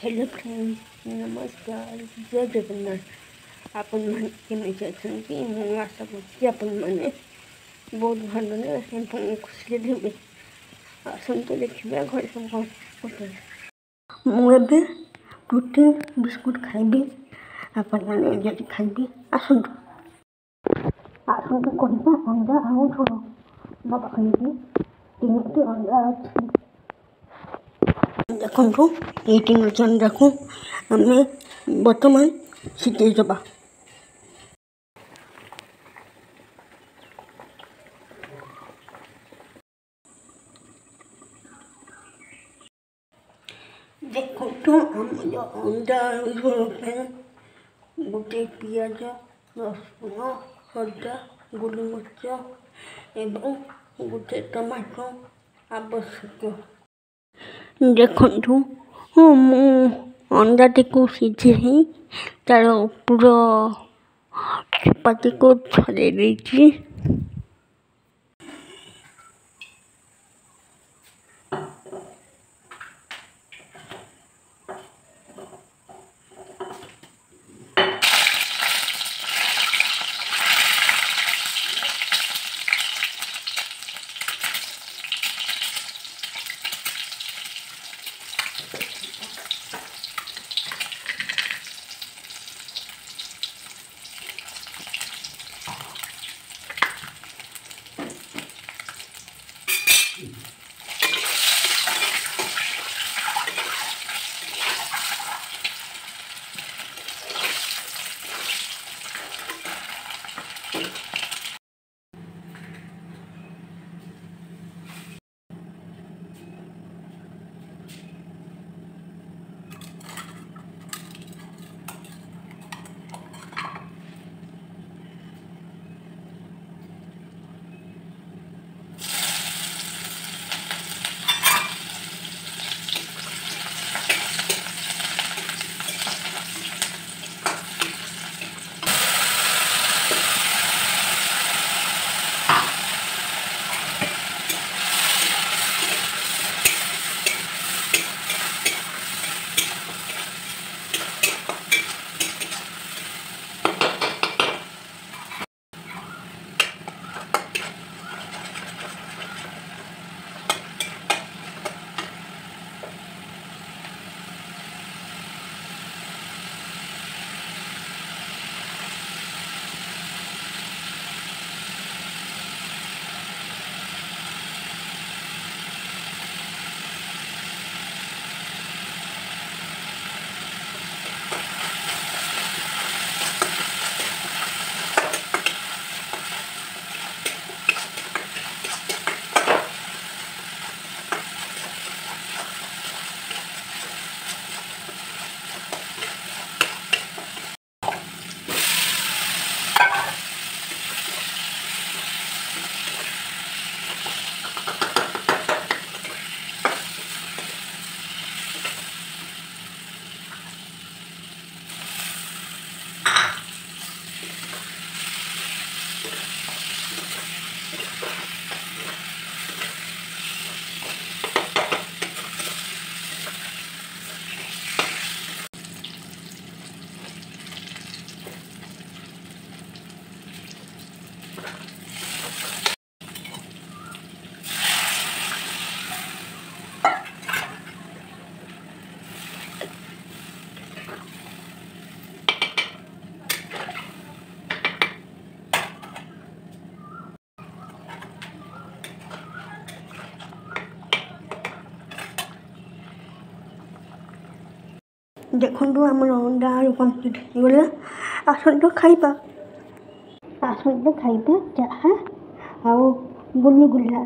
Hello friends, नमस्कार, जय जगन्नाथ। आपण मैंने केମିତି ଅଛନ୍ତି? ମୁଁ ଆଶା କରୁଛି ଆପଣମାନେ ବହୁତ ଭଲରେ ଏବଂ ଖୁସିରେ ଥିବେ। ଆସନ୍ତୁ ଦେଖିବା ଘରେ ସବୁ କ'ଣ କରୁଛନ୍ତି। ମୁଁ ଏବେ ପ୍ରୋଟିନ୍ ବିସ୍କୁଟ୍ ଖାଇବି। ଆପଣମାନେ ଯଦି ଖାଇବି ଆସନ୍ତୁ କରିବା ଅଣ୍ଡା ଆଉ ଝୋଳ। ମୋ ପାଖରେ 3ଟି ଅଣ୍ଡା ଅଛି। ଦେଖନ୍ତୁ ଏଇ 3ଟି ଅଣ୍ଡାକୁ ଆମେ ବର୍ତ୍ତମାନ ସିଝେଇଦେବା। ଦେଖନ୍ତୁ ଆମର ଅଣ୍ଡା ଝୋଳ ପାଇଁ ଗୋଟେ ପିଆଜ, ରସୁଣ, ଅଦା, ଗୋଲମରିଚ ଏବଂ ଗୋଟେ ଟମାଟୋ ଆବଶ୍ୟକ। ଦେଖନ୍ତୁ ମୁଁ ଅଣ୍ଡାଟିକୁ ସିଝେଇ ତା'ର ଉପର ଚୋପାଟିକୁ ଛଡ଼େଇ ଦେଇଛି। ଦେଖନ୍ତୁ ଆମର ଅଣ୍ଡା ଆଳୁ କମ୍ପ୍ଲିଟ୍ ହେଇଗଲା। ଆସନ୍ତୁ ଖାଇବା ଚାହା ଆଉ ଗୁଲୁଗୁଲା।